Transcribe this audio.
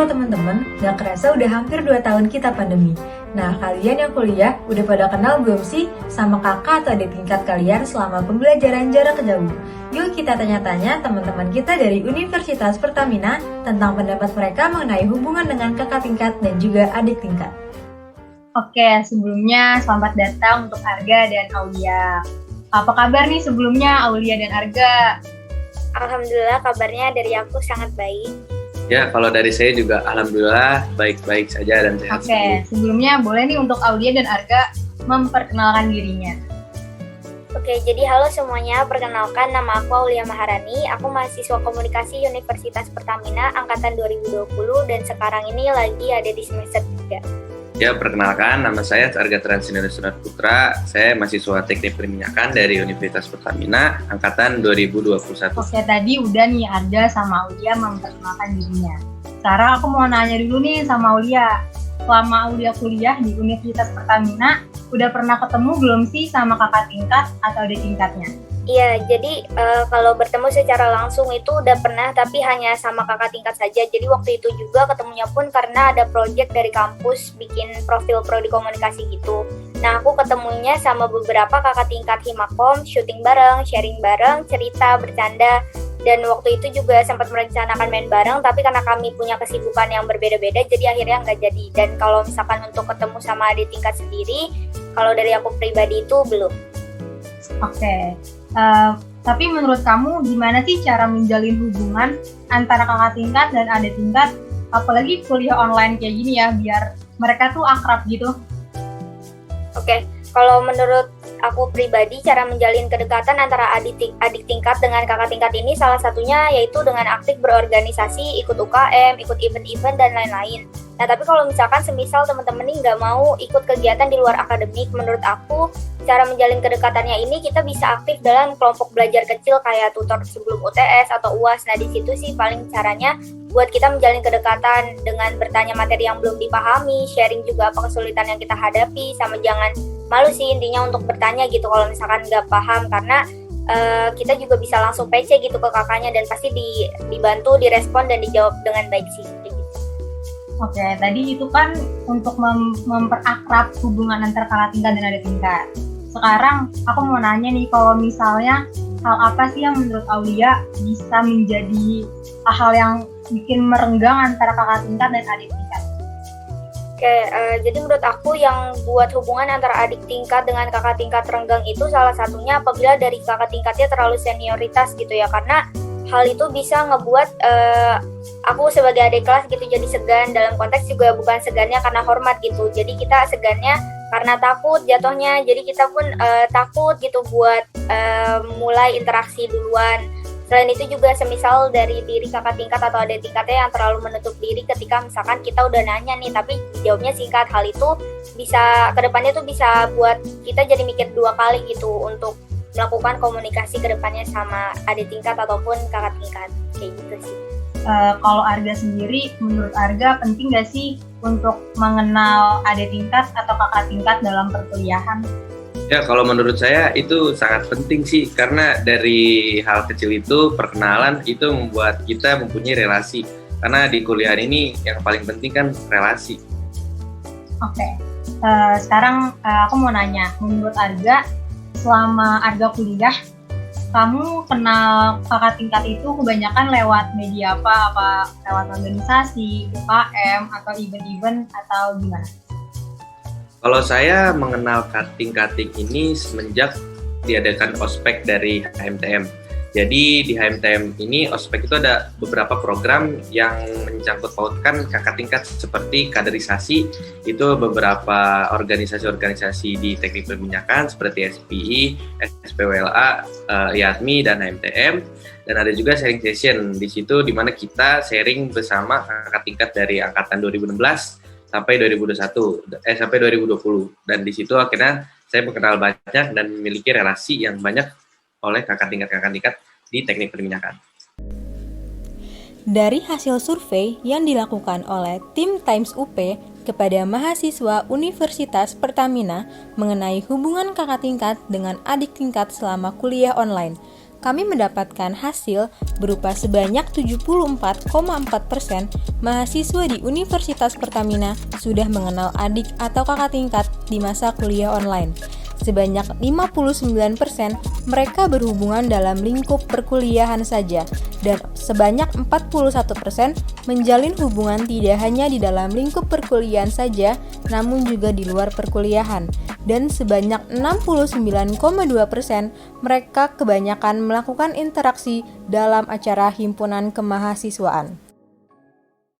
Halo teman-teman, gak kerasa udah hampir 2 tahun kita pandemi. Nah, kalian yang kuliah udah pada kenal belum sih sama kakak atau adik tingkat kalian selama pembelajaran jarak jauh? Yuk kita tanya-tanya teman-teman kita dari Universitas Pertamina tentang pendapat mereka mengenai hubungan dengan kakak tingkat dan juga adik tingkat. Oke, sebelumnya selamat datang untuk Arga dan Aulia. Apa kabar nih sebelumnya Aulia dan Arga? Alhamdulillah kabarnya dari aku sangat baik. Ya, kalau dari saya juga alhamdulillah baik-baik saja dan sehat. Oke, sebelumnya boleh nih untuk Aulia dan Arga memperkenalkan dirinya. Oke, jadi halo semuanya, perkenalkan nama aku Aulia Maharani. Aku mahasiswa komunikasi Universitas Pertamina angkatan 2020 dan sekarang ini lagi ada di semester 3. Ya, perkenalkan nama saya Arga Transindra Sunat Putra. Saya mahasiswa Teknik Perminyakan dari Universitas Pertamina angkatan 2021. Oke, tadi udah nih Arga sama Aulia memperkenalkan dirinya. Sekarang aku mau nanya dulu nih sama Aulia. Selama Aulia kuliah di Universitas Pertamina, udah pernah ketemu belum sih sama kakak tingkat atau adik tingkatnya? Iya, jadi kalau bertemu secara langsung itu udah pernah, tapi hanya sama kakak tingkat saja. Jadi waktu itu juga ketemunya pun karena ada project dari kampus bikin profil prodi komunikasi gitu. Nah, aku ketemunya sama beberapa kakak tingkat Himakom, syuting bareng, sharing bareng, cerita, bercanda. Dan waktu itu juga sempat merencanakan main bareng, tapi karena kami punya kesibukan yang berbeda-beda, jadi akhirnya nggak jadi. Dan kalau misalkan untuk ketemu sama adik tingkat sendiri, kalau dari aku pribadi itu belum. Oke. Tapi menurut kamu gimana sih cara menjalin hubungan antara kakak tingkat dan adik tingkat, apalagi kuliah online kayak gini ya, biar mereka tuh akrab gitu? Oke, kalau menurut aku pribadi cara menjalin kedekatan antara adik tingkat dengan kakak tingkat ini salah satunya yaitu dengan aktif berorganisasi, ikut UKM, ikut event-event dan lain-lain. Nah, tapi kalau misalkan semisal teman-teman ini nggak mau ikut kegiatan di luar akademik, menurut aku cara menjalin kedekatannya ini kita bisa aktif dalam kelompok belajar kecil kayak tutor sebelum UTS atau UAS. Nah, di situ sih paling caranya buat kita menjalin kedekatan dengan bertanya materi yang belum dipahami, sharing juga apa kesulitan yang kita hadapi, sama jangan malu sih intinya untuk bertanya gitu kalau misalkan nggak paham, karena kita juga bisa langsung PC gitu ke kakaknya dan pasti dibantu, direspon dan dijawab dengan baik sih. Oke, tadi itu kan untuk memperakrab hubungan antara kakak tingkat dan adik tingkat. Sekarang aku mau nanya nih, kalau misalnya hal apa sih yang menurut Aulia bisa menjadi hal yang bikin merenggang antara kakak tingkat dan adik tingkat? Oke, jadi menurut aku yang buat hubungan antara adik tingkat dengan kakak tingkat renggang itu salah satunya apabila dari kakak tingkatnya terlalu senioritas gitu ya, karena hal itu bisa ngebuat aku sebagai adik kelas gitu jadi segan, dalam konteks juga bukan segannya karena hormat gitu, jadi kita segannya karena takut jatuhnya, jadi kita pun takut gitu buat mulai interaksi duluan. Selain itu juga semisal dari diri kakak tingkat atau adik tingkatnya yang terlalu menutup diri ketika misalkan kita udah nanya nih tapi jawabnya singkat, hal itu bisa kedepannya tuh bisa buat kita jadi mikir 2 kali gitu untuk melakukan komunikasi kedepannya sama adik tingkat ataupun kakak tingkat, kayak gitu sih. Kalau Arga sendiri, menurut Arga penting nggak sih untuk mengenal adik tingkat atau kakak tingkat dalam perkuliahan? Ya, kalau menurut saya itu sangat penting sih, karena dari hal kecil itu, perkenalan itu membuat kita mempunyai relasi. Karena di kuliah ini yang paling penting kan relasi. Oke, sekarang aku mau nanya, menurut Arga, selama Arga kuliah, kamu kenal kakak tingkat itu kebanyakan lewat media apa lewat organisasi, UKM, atau event-event, atau gimana? Kalau saya mengenal kating-kating ini semenjak diadakan ospek dari HMTM. Jadi di HMTM ini ospek itu ada beberapa program yang mencangkut pautkan kakak tingkat seperti kaderisasi, itu beberapa organisasi-organisasi di teknik perminyakan seperti SPI, SPWLA, IATMI, dan HMTM. Dan ada juga sharing session di situ di mana kita sharing bersama kakak tingkat dari angkatan 2016 sampai 2020, dan di situ akhirnya saya mengenal banyak dan memiliki relasi yang banyak oleh kakak tingkat di teknik perminyakan. Dari hasil survei yang dilakukan oleh tim Times UP kepada mahasiswa Universitas Pertamina mengenai hubungan kakak tingkat dengan adik tingkat selama kuliah online, kami mendapatkan hasil berupa sebanyak 74,4% mahasiswa di Universitas Pertamina sudah mengenal adik atau kakak tingkat di masa kuliah online. Sebanyak 59% mereka berhubungan dalam lingkup perkuliahan saja, dan sebanyak 41% menjalin hubungan tidak hanya di dalam lingkup perkuliahan saja, namun juga di luar perkuliahan. Dan sebanyak 69,2% mereka kebanyakan melakukan interaksi dalam acara himpunan kemahasiswaan.